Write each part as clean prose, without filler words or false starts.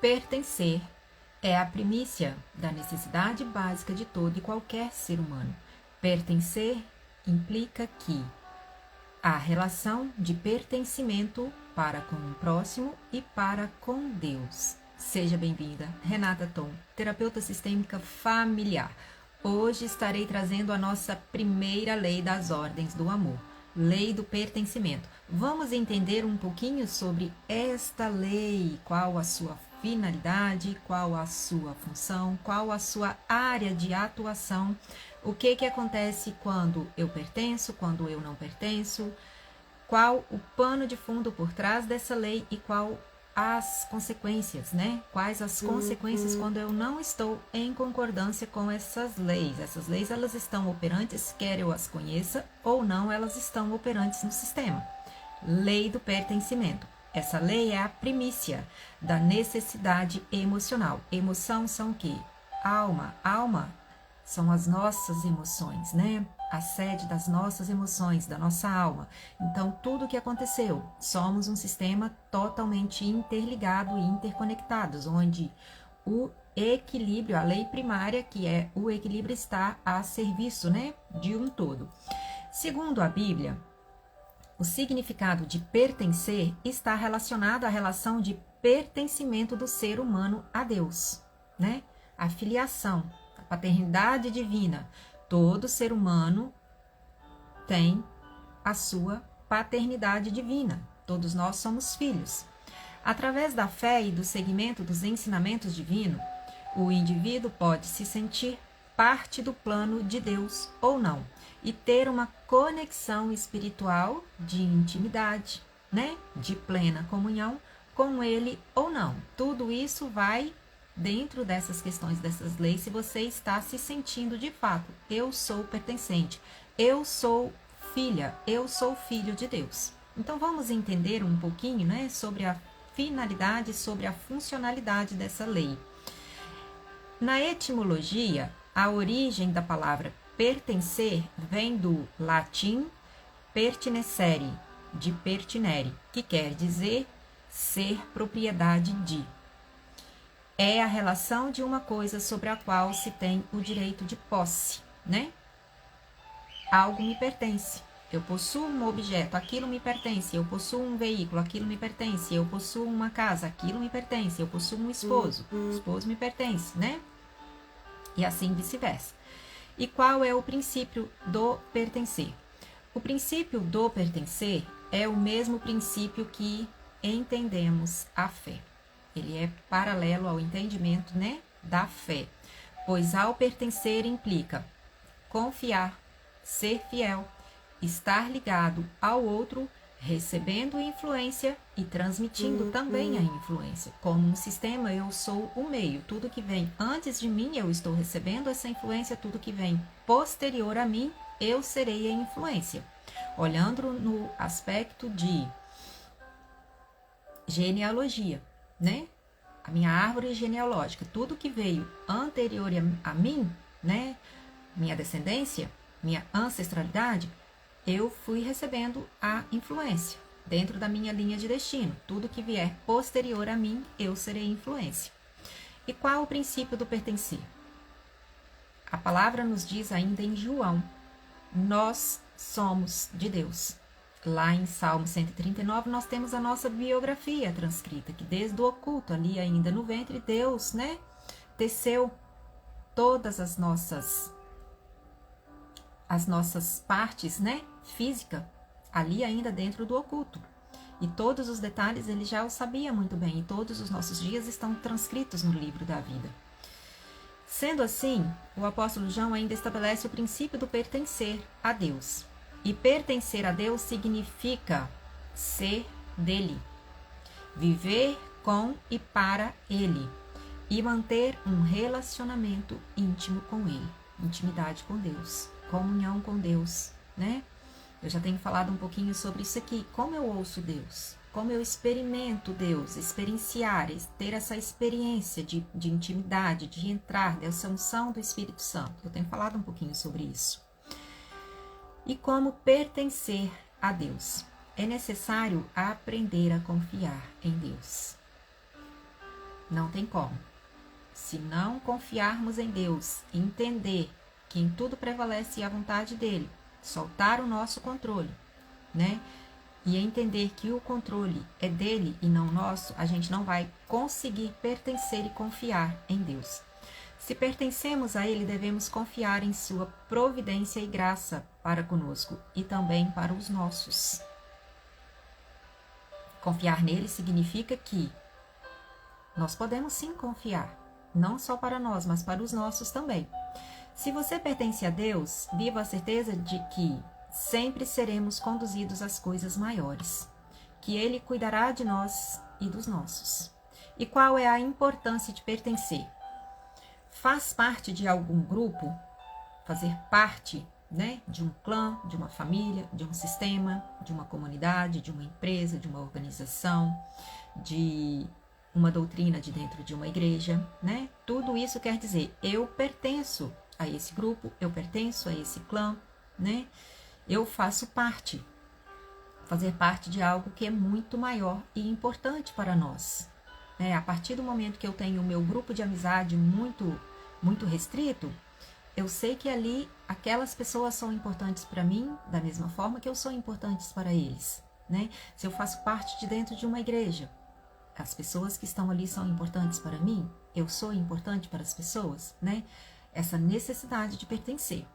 Pertencer é a primícia da necessidade básica de todo e qualquer ser humano. Pertencer implica que a relação de pertencimento para com o próximo e para com Deus. Seja bem-vinda, Renata Tom, terapeuta sistêmica familiar. Hoje estarei trazendo a nossa primeira lei das ordens do amor, lei do pertencimento. Vamos entender um pouquinho sobre esta lei, qual a sua finalidade, qual a sua função, qual a sua área de atuação, o que acontece quando eu pertenço, quando eu não pertenço, qual o pano de fundo por trás dessa lei e qual as consequências, né? Quais as consequências quando eu não estou em concordância com essas leis. Essas leis, elas estão operantes, quer eu as conheça ou não, elas estão operantes no sistema. Lei do pertencimento. Essa lei é a primícia da necessidade emocional. Emoção são o quê? Alma. Alma são as nossas emoções, né? A sede das nossas emoções, da nossa alma. Então, tudo o que aconteceu, somos um sistema totalmente interligado e interconectados, onde o equilíbrio, a lei primária, que é o equilíbrio, está a serviço, né, de um todo. Segundo a Bíblia, o significado de pertencer está relacionado à relação de pertencimento do ser humano a Deus, né? A filiação, a paternidade divina. Todo ser humano tem a sua paternidade divina. Todos nós somos filhos. Através da fé e do seguimento dos ensinamentos divinos, o indivíduo pode se sentir parte do plano de Deus ou não e ter uma conexão espiritual de intimidade, né? De plena comunhão com ele ou não. Tudo isso vai dentro dessas questões, dessas leis, se você está se sentindo de fato, eu sou pertencente, eu sou filha, eu sou filho de Deus. Então vamos entender um pouquinho, né, sobre a finalidade, sobre a funcionalidade dessa lei. Na etimologia, a origem da palavra pertencer vem do latim pertinecere, de pertinere, que quer dizer ser propriedade de. É a relação de uma coisa sobre a qual se tem o direito de posse, né? Algo me pertence. Eu possuo um objeto, aquilo me pertence. Eu possuo um veículo, aquilo me pertence. Eu possuo uma casa, aquilo me pertence. Eu possuo um esposo, o esposo me pertence, né? E assim vice-versa. E qual é o princípio do pertencer? O princípio do pertencer é o mesmo princípio que entendemos a fé. Ele é paralelo ao entendimento, né, da fé, pois ao pertencer implica confiar, ser fiel, estar ligado ao outro, recebendo influência e transmitindo também a influência. Como um sistema, eu sou o meio. Tudo que vem antes de mim, eu estou recebendo essa influência. Tudo que vem posterior a mim, eu serei a influência. Olhando no aspecto de genealogia, né? A minha árvore genealógica, tudo que veio anterior a mim, né? Minha descendência, minha ancestralidade, eu fui recebendo a influência dentro da minha linha de destino. Tudo que vier posterior a mim, eu serei influência. E qual o princípio do pertencer? A palavra nos diz ainda em João, nós somos de Deus. Lá em Salmo 139, nós temos a nossa biografia transcrita, que desde o oculto, ali ainda no ventre, Deus, né, teceu todas as nossas partes, né, física, ali ainda dentro do oculto. E todos os detalhes ele já o sabia muito bem, e todos os nossos dias estão transcritos no livro da vida. Sendo assim, o apóstolo João ainda estabelece o princípio do pertencer a Deus. E pertencer a Deus significa ser dele, viver com e para ele e manter um relacionamento íntimo com ele, intimidade com Deus, comunhão com Deus, né? Eu já tenho falado um pouquinho sobre isso aqui, como eu ouço Deus, como eu experimento Deus, experienciar, ter essa experiência de intimidade, de entrar dessa unção do Espírito Santo. Eu tenho falado um pouquinho sobre isso. E como pertencer a Deus? É necessário aprender a confiar em Deus. Não tem como. Se não confiarmos em Deus, entender que em tudo prevalece a vontade dele, soltar o nosso controle, né? E entender que o controle é dele e não nosso, a gente não vai conseguir pertencer e confiar em Deus. Se pertencemos a ele, devemos confiar em sua providência e graça para conosco e também para os nossos. Confiar nele significa que nós podemos sim confiar, não só para nós, mas para os nossos também. Se você pertence a Deus, viva a certeza de que sempre seremos conduzidos às coisas maiores, que ele cuidará de nós e dos nossos. E qual é a importância de pertencer? Faz parte de algum grupo, fazer parte, né, de um clã, de uma família, de um sistema, de uma comunidade, de uma empresa, de uma organização, de uma doutrina de dentro de uma igreja, né? Tudo isso quer dizer, eu pertenço a esse grupo, eu pertenço a esse clã, né? Eu faço parte, fazer parte de algo que é muito maior e importante para nós. A partir do momento que eu tenho o meu grupo de amizade muito restrito, eu sei que ali aquelas pessoas são importantes para mim da mesma forma que eu sou importante para eles, né? Se eu faço parte de dentro de uma igreja, as pessoas que estão ali são importantes para mim, eu sou importante para as pessoas, né? Essa necessidade de pertencer.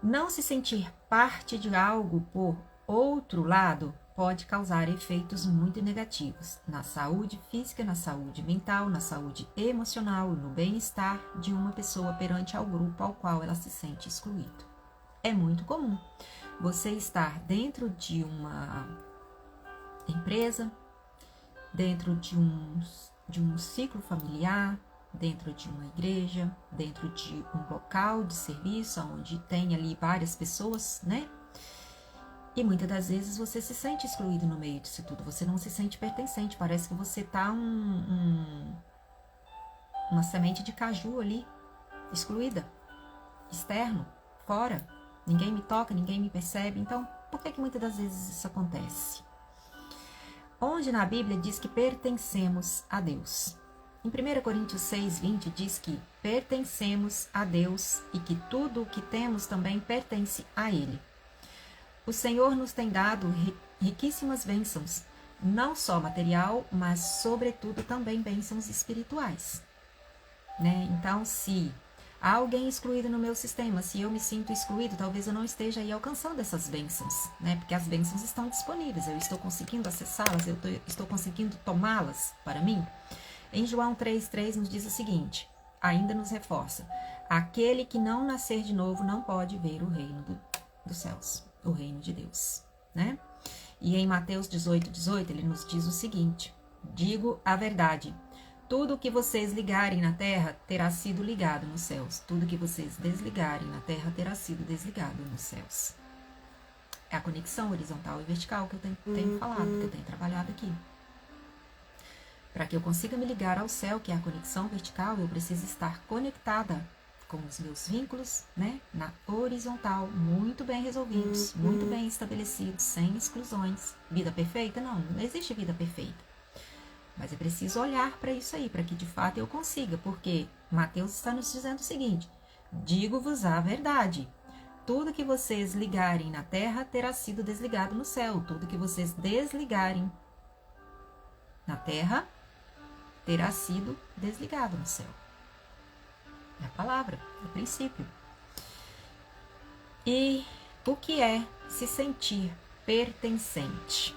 Não se sentir parte de algo por outro lado pode causar efeitos muito negativos na saúde física, na saúde mental, na saúde emocional, no bem-estar de uma pessoa perante ao grupo ao qual ela se sente excluído. É muito comum você estar dentro de uma empresa, dentro de um ciclo familiar, dentro de uma igreja, dentro de um local de serviço, onde tem ali várias pessoas, né? E muitas das vezes você se sente excluído no meio disso tudo, você não se sente pertencente, parece que você tá uma semente de caju ali, excluída, externo, fora, ninguém me toca, ninguém me percebe. Então, por que muitas das vezes isso acontece? Onde na Bíblia diz que pertencemos a Deus? Em 1 Coríntios 6:20 diz que pertencemos a Deus e que tudo o que temos também pertence a Ele. O Senhor nos tem dado riquíssimas bênçãos, não só material, mas sobretudo também bênçãos espirituais, né? Então, se há alguém excluído no meu sistema, se eu me sinto excluído, talvez eu não esteja aí alcançando essas bênçãos, né? Porque as bênçãos estão disponíveis, eu estou conseguindo acessá-las, eu estou conseguindo tomá-las para mim. Em João 3:3 nos diz o seguinte, ainda nos reforça, aquele que não nascer de novo não pode ver o reino dos céus, o reino de Deus, né? E em Mateus 18:18 ele nos diz o seguinte, digo a verdade, tudo o que vocês ligarem na terra terá sido ligado nos céus. Tudo que vocês desligarem na terra terá sido desligado nos céus. É a conexão horizontal e vertical que eu tenho falado, que eu tenho trabalhado aqui. Para que eu consiga me ligar ao céu, que é a conexão vertical, eu preciso estar conectada com os meus vínculos, né? Na horizontal, muito bem resolvidos, muito bem estabelecidos, sem exclusões. Vida perfeita? Não existe vida perfeita. Mas é preciso olhar para isso aí, para que de fato eu consiga, porque Mateus está nos dizendo o seguinte, digo-vos a verdade, tudo que vocês ligarem na terra terá sido desligado no céu, tudo que vocês desligarem na terra terá sido desligado no céu. É a palavra, é o princípio. E o que é se sentir pertencente?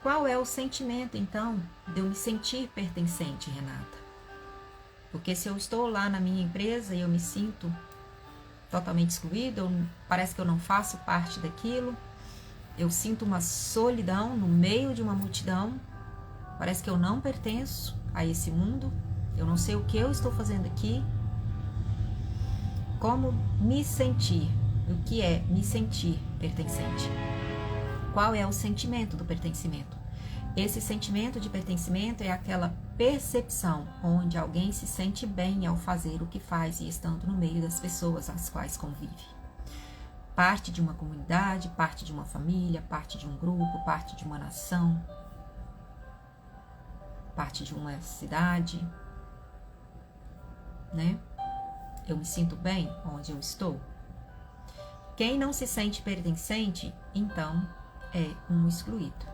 Qual é o sentimento, então, de eu me sentir pertencente, Renata? Porque se eu estou lá na minha empresa e eu me sinto totalmente excluída, parece que eu não faço parte daquilo, eu sinto uma solidão no meio de uma multidão, parece que eu não pertenço a esse mundo, eu não sei o que eu estou fazendo aqui. Como me sentir? O que é me sentir pertencente? Qual é o sentimento do pertencimento? Esse sentimento de pertencimento é aquela percepção onde alguém se sente bem ao fazer o que faz e estando no meio das pessoas às quais convive. Parte de uma comunidade, parte de uma família, parte de um grupo, parte de uma nação. parte de uma cidade, né? Eu me sinto bem onde eu estou. Quem não se sente pertencente, então é um excluído.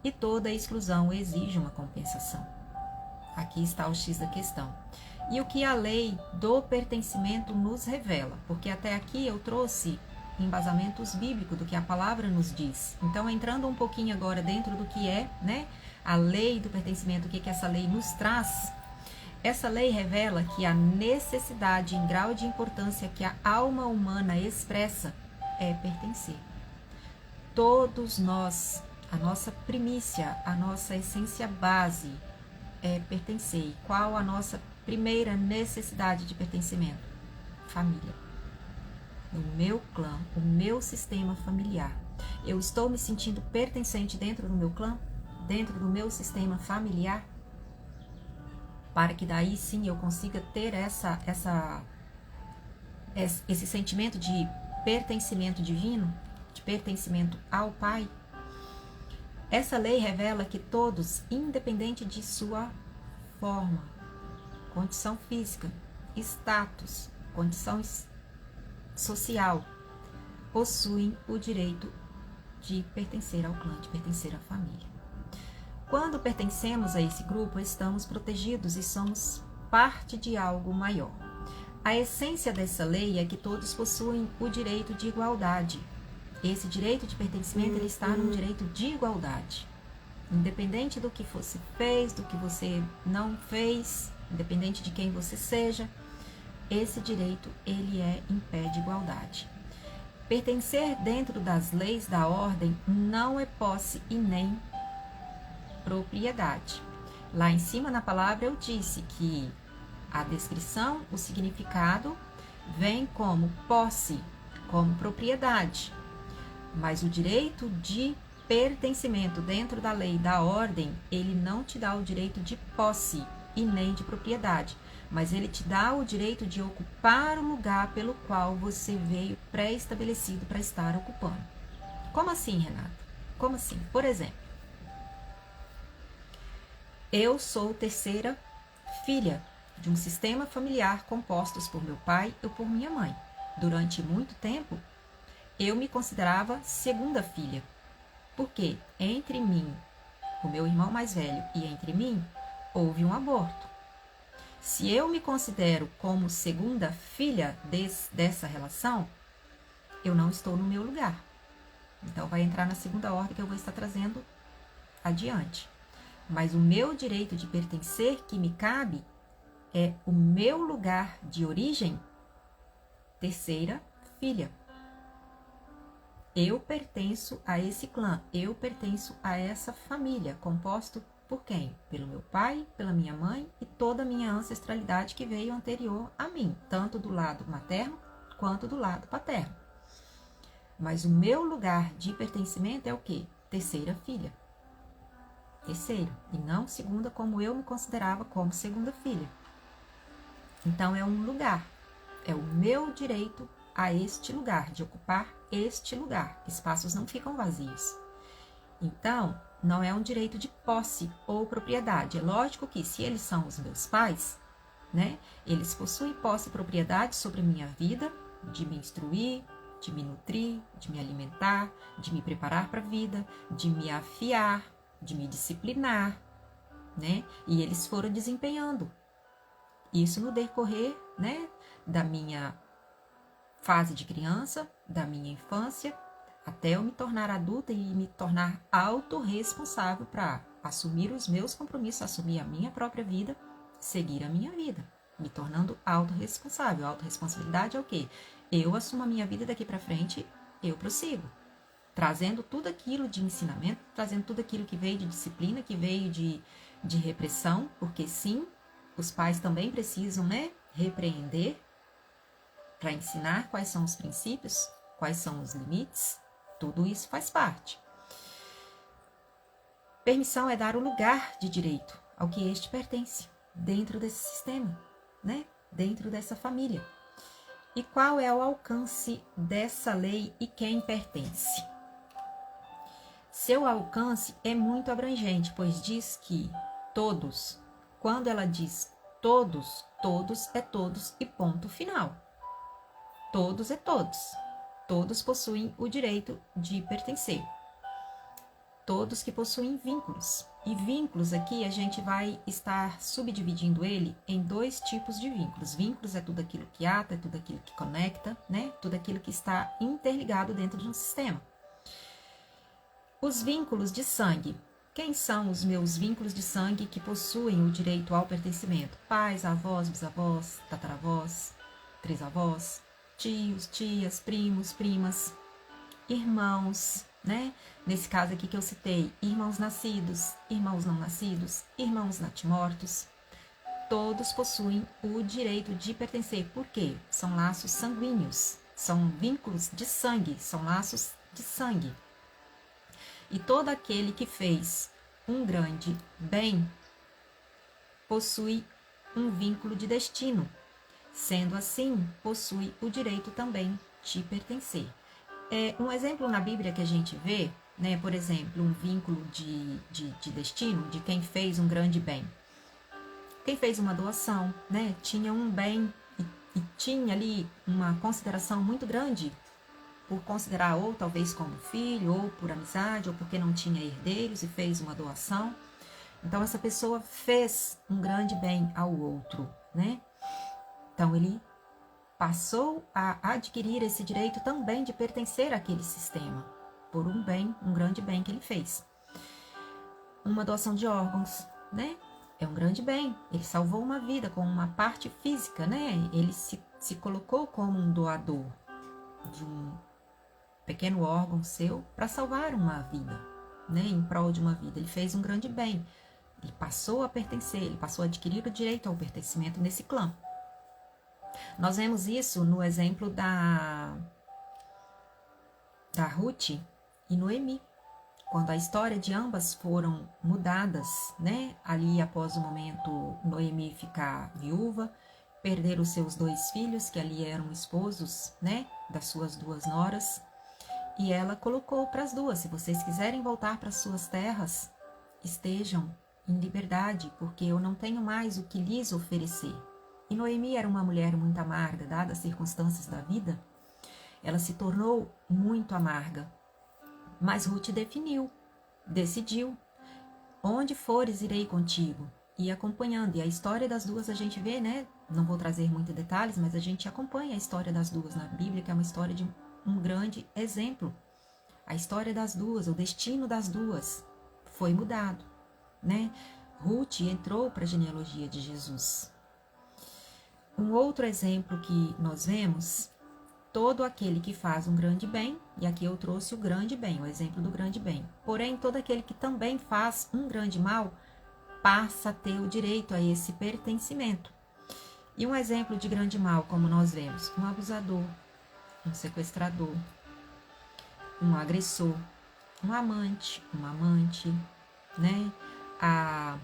E toda exclusão exige uma compensação. Aqui está o X da questão. E o que a lei do pertencimento nos revela, porque até aqui eu trouxe embasamentos bíblicos do que a palavra nos diz. Então, entrando um pouquinho agora dentro do que é, né, a lei do pertencimento, o que essa lei nos traz. Essa lei revela que a necessidade em grau de importância que a alma humana expressa é pertencer. Todos nós, a nossa primícia, a nossa essência base é pertencer. E qual a nossa primeira necessidade de pertencimento? Família. O meu clã, o meu sistema familiar. Eu estou me sentindo pertencente dentro do meu clã? Dentro do meu sistema familiar? Para que daí sim eu consiga ter esse sentimento de pertencimento divino, de pertencimento ao Pai. Essa lei revela que todos, independente de sua forma, condição física, status, condição social, possuem o direito de pertencer ao clã, de pertencer à família. Quando pertencemos a esse grupo, estamos protegidos e somos parte de algo maior. A essência dessa lei é que todos possuem o direito de igualdade. Esse direito de pertencimento ele está no direito de igualdade. Independente do que você fez, do que você não fez, independente de quem você seja, esse direito ele é em pé de igualdade. Pertencer dentro das leis da ordem não é posse e nem propriedade. Lá em cima na palavra eu disse que a descrição, o significado vem como posse, como propriedade, mas o direito de pertencimento dentro da lei da ordem, ele não te dá o direito de posse e nem de propriedade, mas ele te dá o direito de ocupar o lugar pelo qual você veio pré-estabelecido para estar ocupando. Como assim, Renata? Como assim? Por exemplo, eu sou terceira filha de um sistema familiar compostos por meu pai e por minha mãe. Durante muito tempo, eu me considerava segunda filha, porque entre mim, o meu irmão mais velho, e entre mim, houve um aborto. Se eu me considero como segunda filha dessa relação, eu não estou no meu lugar. Então, vai entrar na segunda ordem que eu vou estar trazendo adiante. Mas o meu direito de pertencer que me cabe é o meu lugar de origem, terceira filha. Eu pertenço a esse clã, eu pertenço a essa família, composto por quem? Pelo meu pai, pela minha mãe e toda a minha ancestralidade que veio anterior a mim, tanto do lado materno quanto do lado paterno. Mas o meu lugar de pertencimento é o quê? Terceira filha. Terceiro, e não segunda como eu me considerava como segunda filha. Então é um lugar, é o meu direito a este lugar, de ocupar este lugar. Espaços não ficam vazios. Então, não é um direito de posse ou propriedade. É lógico que se eles são os meus pais, né, eles possuem posse e propriedade sobre a minha vida, de me instruir, de me nutrir, de me alimentar, de me preparar para a vida, de me afiar, de me disciplinar, né? E eles foram desempenhando isso no decorrer, né, da minha fase de criança, da minha infância, até eu me tornar adulta e me tornar autorresponsável para assumir os meus compromissos, assumir a minha própria vida, seguir a minha vida, me tornando autorresponsável. Autorresponsabilidade é o quê? Eu assumo a minha vida daqui para frente, eu prossigo. Trazendo tudo aquilo de ensinamento, trazendo tudo aquilo que veio de disciplina, que veio de repressão, porque sim, os pais também precisam, né, repreender para ensinar quais são os princípios, quais são os limites, tudo isso faz parte. Permissão é dar o lugar de direito ao que este pertence, dentro desse sistema, né, dentro dessa família. E qual é o alcance dessa lei e quem pertence? Seu alcance é muito abrangente, pois diz que todos. Quando ela diz todos, todos é todos e ponto final. Todos é todos. Todos possuem o direito de pertencer. Todos que possuem vínculos. E vínculos aqui a gente vai estar subdividindo ele em 2 tipos de vínculos. Vínculos é tudo aquilo que ata, é tudo aquilo que conecta, né? Tudo aquilo que está interligado dentro de um sistema. Os vínculos de sangue. Quem são os meus vínculos de sangue que possuem o direito ao pertencimento? Pais, avós, bisavós, tataravós, trisavós, tios, tias, primos, primas, irmãos, né? Nesse caso aqui que eu citei, irmãos nascidos, irmãos não nascidos, irmãos natimortos, todos possuem o direito de pertencer. Por quê? São laços sanguíneos, são vínculos de sangue, são laços de sangue. E todo aquele que fez um grande bem possui um vínculo de destino. Sendo assim, possui o direito também de pertencer. Um exemplo na Bíblia que a gente vê, né, por exemplo, um vínculo de destino, de quem fez um grande bem. Quem fez uma doação, né, tinha um bem e tinha ali uma consideração muito grande por considerar ou talvez como filho, ou por amizade, ou porque não tinha herdeiros e fez uma doação. Então, essa pessoa fez um grande bem ao outro, né? Então, ele passou a adquirir esse direito também de pertencer àquele sistema, por um bem, um grande bem que ele fez. Uma doação de órgãos, né? É um grande bem. Ele salvou uma vida com uma parte física, né? Ele se colocou como um doador de um pequeno órgão seu para salvar uma vida, né? Em prol de uma vida. Ele fez um grande bem. Ele passou a pertencer, ele passou a adquirir o direito ao pertencimento nesse clã. Nós vemos isso no exemplo da Ruth e Noemi, quando a história de ambas foram mudadas, né? Ali após o momento Noemi ficar viúva, perder os seus 2 filhos, que ali eram esposos, né? Das suas 2 noras, e ela colocou para as 2, se vocês quiserem voltar para suas terras, estejam em liberdade, porque eu não tenho mais o que lhes oferecer. E Noemi era uma mulher muito amarga, dadas as circunstâncias da vida, ela se tornou muito amarga. Mas Ruth decidiu, onde fores irei contigo, e acompanhando. E a história das 2 a gente vê, né? Não vou trazer muitos detalhes, mas a gente acompanha a história das 2 na Bíblia, que é uma história de um grande exemplo. A história das 2, o destino das 2 foi mudado, né? Ruth entrou para a genealogia de Jesus. Um outro exemplo que nós vemos, todo aquele que faz um grande bem, e aqui eu trouxe o grande bem, o exemplo do grande bem. Porém, todo aquele que também faz um grande mal, passa a ter o direito a esse pertencimento. E um exemplo de grande mal, como nós vemos, um abusador, um sequestrador, um agressor, um amante, uma amante, né? A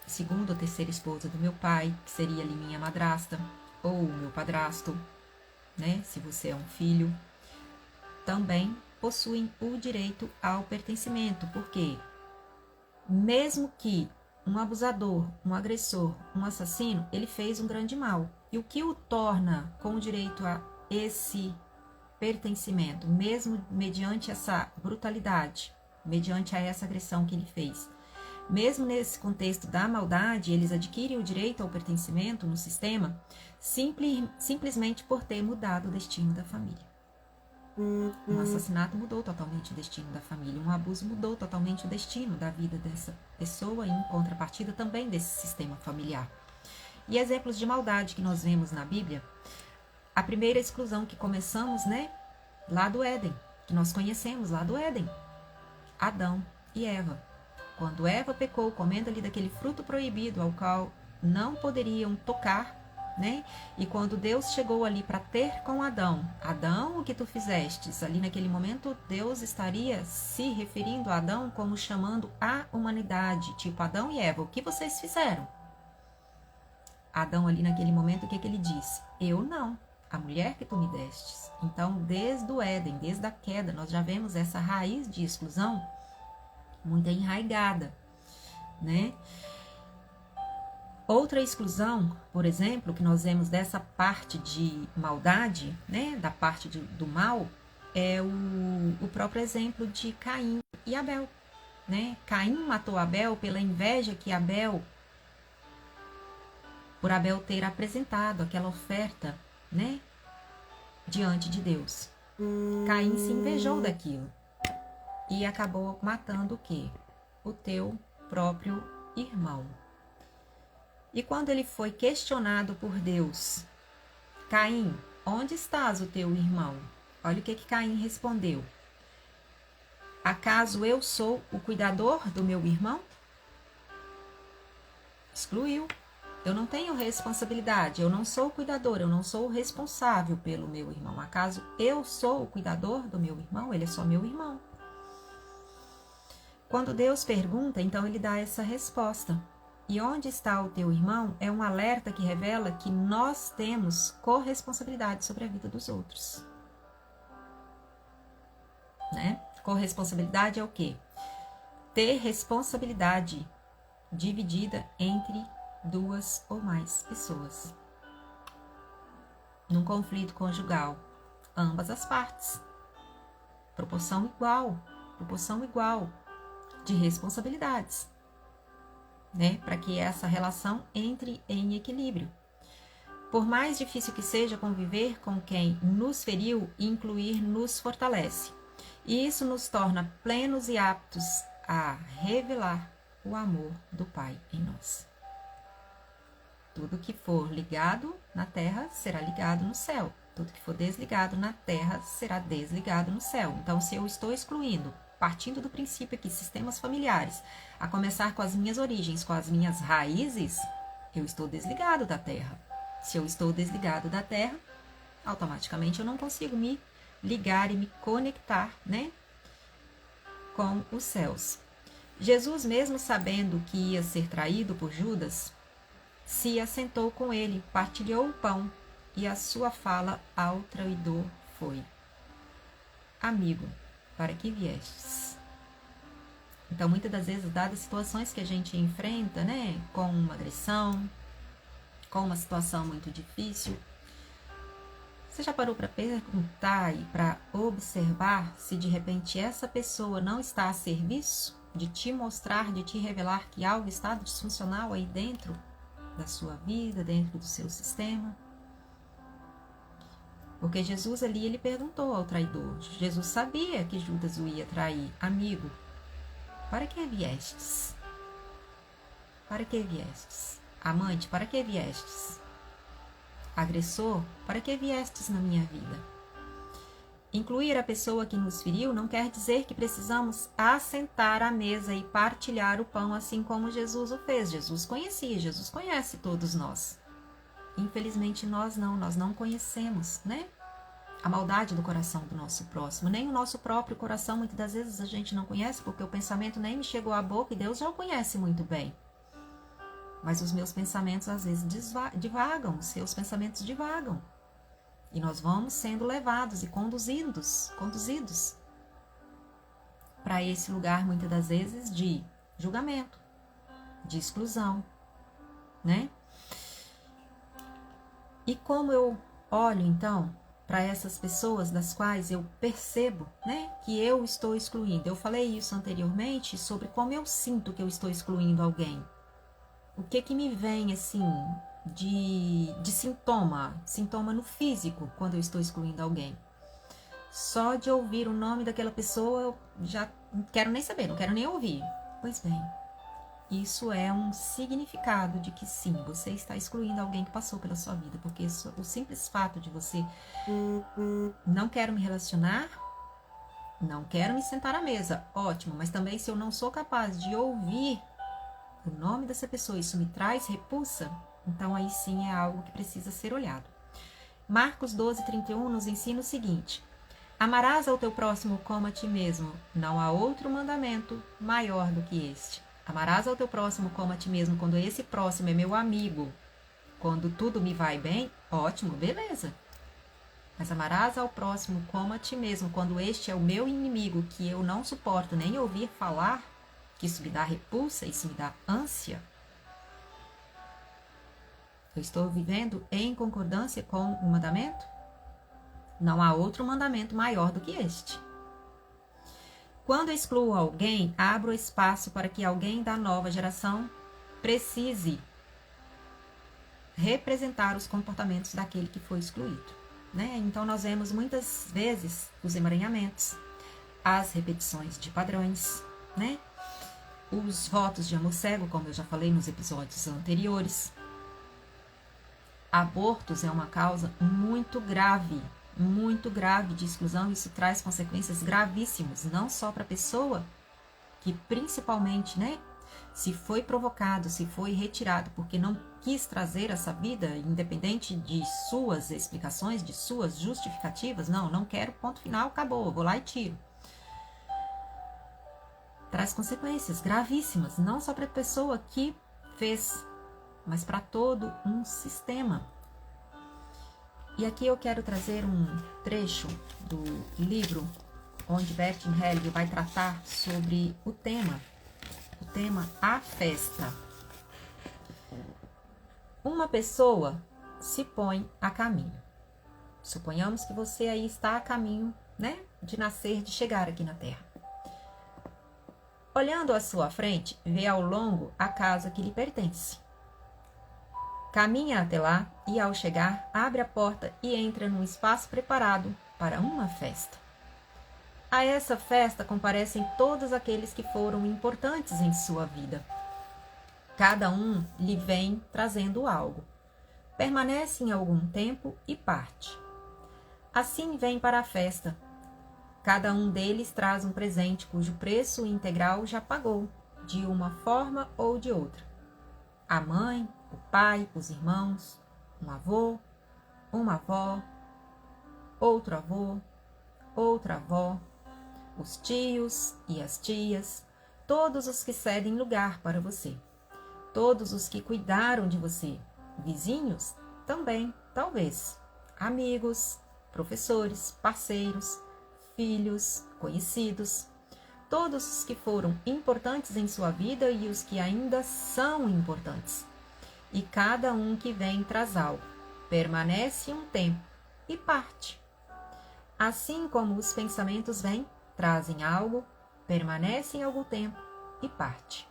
segunda ou terceira esposa do meu pai, que seria ali minha madrasta, ou meu padrasto, né? Se você é um filho, também possuem o direito ao pertencimento, porque mesmo que um abusador, um agressor, um assassino, ele fez um grande mal. E o que o torna com o direito a esse pertencimento, mesmo mediante essa brutalidade, mediante a essa agressão que ele fez? Mesmo nesse contexto da maldade, eles adquirem o direito ao pertencimento no sistema simplesmente por ter mudado o destino da família. Um assassinato mudou totalmente o destino da família, um abuso mudou totalmente o destino da vida dessa pessoa, em contrapartida também desse sistema familiar. E exemplos de maldade que nós vemos na Bíblia, a primeira exclusão que começamos, né, lá do Éden, que nós conhecemos lá do Éden, Adão e Eva. Quando Eva pecou, comendo ali daquele fruto proibido ao qual não poderiam tocar, né? E quando Deus chegou ali para ter com Adão, Adão, o que tu fizestes? Ali naquele momento, Deus estaria se referindo a Adão como chamando a humanidade, tipo Adão e Eva, o que vocês fizeram? Adão ali naquele momento, o que ele disse? Eu não, a mulher que tu me destes. Então, desde o Éden, desde a queda, nós já vemos essa raiz de exclusão muito enraigada. né? Outra exclusão, por exemplo, que nós vemos dessa parte de maldade, né, da parte do mal, é o próprio exemplo de Caim e Abel, né? Caim matou Abel pela inveja que por Abel ter apresentado aquela oferta, né, diante de Deus. Caim se invejou daquilo e acabou matando o quê? O teu próprio irmão. E quando ele foi questionado por Deus, Caim, onde estás o teu irmão? Olha o que Caim respondeu. Acaso eu sou o cuidador do meu irmão? Excluiu. Eu não tenho responsabilidade, eu não sou o cuidador, eu não sou o responsável pelo meu irmão. Acaso eu sou o cuidador do meu irmão? Ele é só meu irmão. Quando Deus pergunta, então ele dá essa resposta. E onde está o teu irmão é um alerta que revela que nós temos corresponsabilidade sobre a vida dos outros. Né? Corresponsabilidade é o quê? Ter responsabilidade dividida entre duas ou mais pessoas. Num conflito conjugal, ambas as partes. Proporção igual de responsabilidades. Né, para que essa relação entre em equilíbrio. Por mais difícil que seja conviver com quem nos feriu, incluir nos fortalece. E isso nos torna plenos e aptos a revelar o amor do Pai em nós. Tudo que for ligado na terra será ligado no céu. Tudo que for desligado na terra será desligado no céu. Então, se eu estou excluindo, partindo do princípio que sistemas familiares, a começar com as minhas origens, com as minhas raízes, eu estou desligado da terra. Se eu estou desligado da terra, automaticamente eu não consigo me ligar e me conectar, né, com os céus. Jesus, mesmo sabendo que ia ser traído por Judas, se assentou com ele, partilhou o pão, e a sua fala ao traidor foi: amigo, para que viestes? Então, muitas das vezes, dadas as situações que a gente enfrenta, né, com uma agressão, com uma situação muito difícil, você já parou para perguntar e para observar se de repente essa pessoa não está a serviço de te mostrar, de te revelar que algo está disfuncional aí dentro da sua vida, dentro do seu sistema? Porque Jesus ali, ele perguntou ao traidor. Jesus sabia que Judas o ia trair. Amigo, para que viestes? Para que viestes? Amante, para que viestes? Agressor, para que viestes na minha vida? Incluir a pessoa que nos feriu não quer dizer que precisamos assentar à mesa e partilhar o pão assim como Jesus o fez. Jesus conhecia, Jesus conhece todos nós. Infelizmente nós não conhecemos, né? A maldade do coração do nosso próximo, nem o nosso próprio coração muitas das vezes a gente não conhece, porque o pensamento nem me chegou à boca e Deus já o conhece muito bem. Mas os meus pensamentos às vezes divagam, os seus pensamentos divagam. E nós vamos sendo levados e conduzidos para esse lugar muitas das vezes de julgamento, de exclusão, né? E como eu olho então para essas pessoas das quais eu percebo, né, que eu estou excluindo? Eu falei isso anteriormente sobre como eu sinto que eu estou excluindo alguém. O que me vem assim de sintoma no físico quando eu estou excluindo alguém? Só de ouvir o nome daquela pessoa eu já não quero nem saber, não quero nem ouvir. Pois bem, isso é um significado de que sim, você está excluindo alguém que passou pela sua vida, porque o simples fato de você não quero me relacionar, não quero me sentar à mesa, ótimo, mas também se eu não sou capaz de ouvir o nome dessa pessoa, isso me traz repulsa, então aí sim é algo que precisa ser olhado. Marcos 12:31 nos ensina o seguinte: amarás ao teu próximo como a ti mesmo, não há outro mandamento maior do que este. Amarás ao teu próximo como a ti mesmo, quando esse próximo é meu amigo, quando tudo me vai bem, ótimo, beleza. Mas amarás ao próximo como a ti mesmo, quando este é o meu inimigo, que eu não suporto nem ouvir falar, que isso me dá repulsa, isso me dá ânsia. Eu estou vivendo em concordância com o mandamento? Não há outro mandamento maior do que este. Quando excluo alguém, abro espaço para que alguém da nova geração precise representar os comportamentos daquele que foi excluído, né? Então, nós vemos muitas vezes os emaranhamentos, as repetições de padrões, né? Os votos de amor cego, como eu já falei nos episódios anteriores. Abortos é uma causa muito grave de exclusão. Isso traz consequências gravíssimas, não só para a pessoa, que principalmente, né, se foi provocado, se foi retirado porque não quis trazer essa vida, independente de suas explicações, de suas justificativas, não quero, ponto final, acabou, vou lá e tiro. Traz consequências gravíssimas, não só para a pessoa que fez, mas para todo um sistema. E aqui eu quero trazer um trecho do livro onde Bertin Hellinger vai tratar sobre o tema A Festa. Uma pessoa se põe a caminho. Suponhamos que você aí está a caminho, né, de nascer, de chegar aqui na Terra. Olhando à sua frente, vê ao longo a casa que lhe pertence. Caminha até lá e, ao chegar, abre a porta e entra num espaço preparado para uma festa. A essa festa comparecem todos aqueles que foram importantes em sua vida. Cada um lhe vem trazendo algo. Permanece em algum tempo e parte. Assim vem para a festa. Cada um deles traz um presente cujo preço integral já pagou, de uma forma ou de outra. A mãe, o pai, os irmãos, um avô, uma avó, outra avó, os tios e as tias, todos os que cedem lugar para você, todos os que cuidaram de você, vizinhos também, talvez, amigos, professores, parceiros, filhos, conhecidos, todos os que foram importantes em sua vida e os que ainda são importantes. E cada um que vem traz algo, permanece um tempo e parte. Assim como os pensamentos vêm, trazem algo, permanecem algum tempo e parte.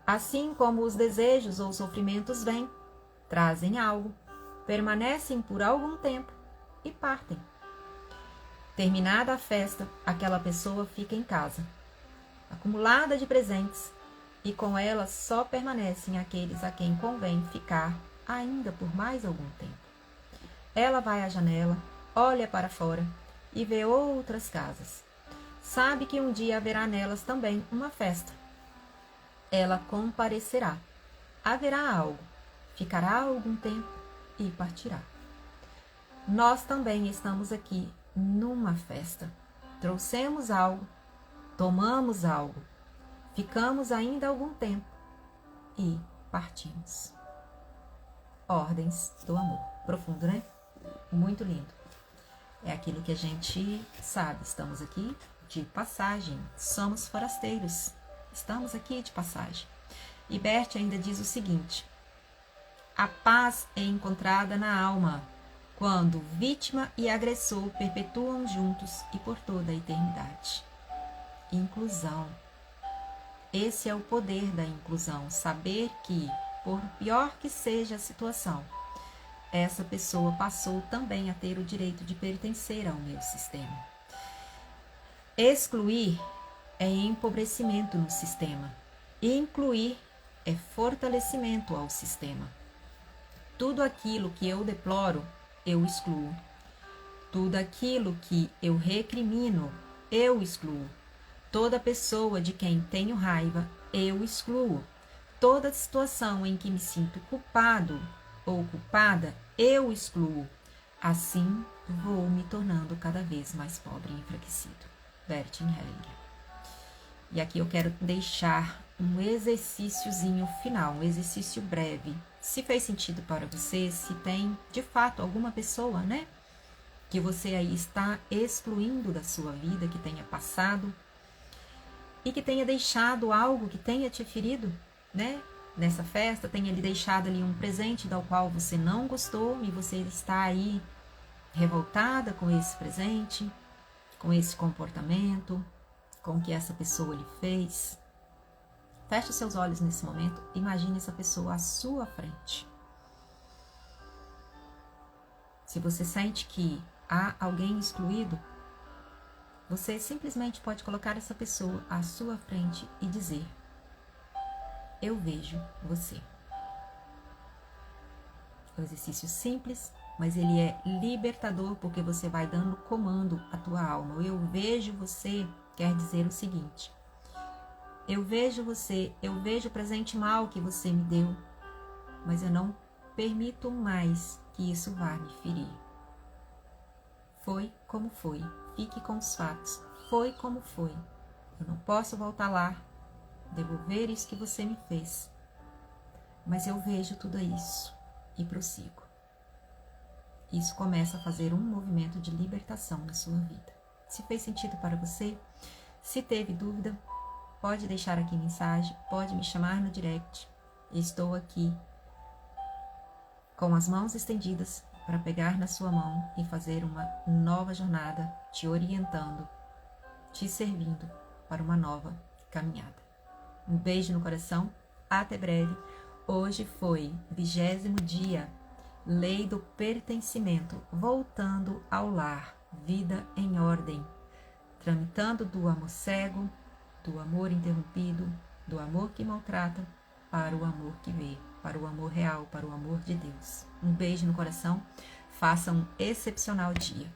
Assim como os desejos ou sofrimentos vêm, trazem algo, permanecem por algum tempo e partem. Terminada a festa, aquela pessoa fica em casa, acumulada de presentes, e com ela só permanecem aqueles a quem convém ficar ainda por mais algum tempo. Ela vai à janela, olha para fora e vê outras casas. Sabe que um dia haverá nelas também uma festa. Ela comparecerá, haverá algo, ficará algum tempo e partirá. Nós também estamos aqui numa festa. Trouxemos algo, tomamos algo, ficamos ainda algum tempo e partimos. Ordens do amor. Profundo, né? Muito lindo. É aquilo que a gente sabe. Estamos aqui de passagem. Somos forasteiros. Estamos aqui de passagem. E Bert ainda diz o seguinte: a paz é encontrada na alma quando vítima e agressor perpetuam juntos e por toda a eternidade. Inclusão. Esse é o poder da inclusão, saber que, por pior que seja a situação, essa pessoa passou também a ter o direito de pertencer ao meu sistema. Excluir é empobrecimento no sistema. Incluir é fortalecimento ao sistema. Tudo aquilo que eu deploro, eu excluo. Tudo aquilo que eu recrimino, eu excluo. Toda pessoa de quem tenho raiva, eu excluo. Toda situação em que me sinto culpado ou culpada, eu excluo. Assim, vou me tornando cada vez mais pobre e enfraquecido. Bertin Hellinger. E aqui eu quero deixar um exercíciozinho final, um exercício breve. Se fez sentido para você, se tem de fato alguma pessoa, né, que você aí está excluindo da sua vida, que tenha passado, e que tenha deixado algo que tenha te ferido, né? Nessa festa, tenha lhe deixado ali um presente do qual você não gostou e você está aí revoltada com esse presente, com esse comportamento, com o que essa pessoa lhe fez. Feche os seus olhos nesse momento, imagine essa pessoa à sua frente. Se você sente que há alguém excluído, você simplesmente pode colocar essa pessoa à sua frente e dizer: eu vejo você. É um exercício simples, mas ele é libertador porque você vai dando comando à tua alma. O eu vejo você quer dizer o seguinte: eu vejo você, eu vejo o presente mal que você me deu, mas eu não permito mais que isso vá me ferir. Foi como foi, fique com os fatos, foi como foi. Eu não posso voltar lá, devolver isso que você me fez, mas eu vejo tudo isso e prossigo. Isso começa a fazer um movimento de libertação na sua vida. Se fez sentido para você, se teve dúvida, pode deixar aqui mensagem, pode me chamar no direct. Estou aqui com as mãos estendidas para pegar na sua mão e fazer uma nova jornada, te orientando, te servindo para uma nova caminhada. Um beijo no coração, até breve. Hoje foi 20º dia, Lei do Pertencimento, voltando ao lar, vida em ordem, tramitando do amor cego, do amor interrompido, do amor que maltrata, para o amor que vê, para o amor real, para o amor de Deus. Um beijo no coração, faça um excepcional dia.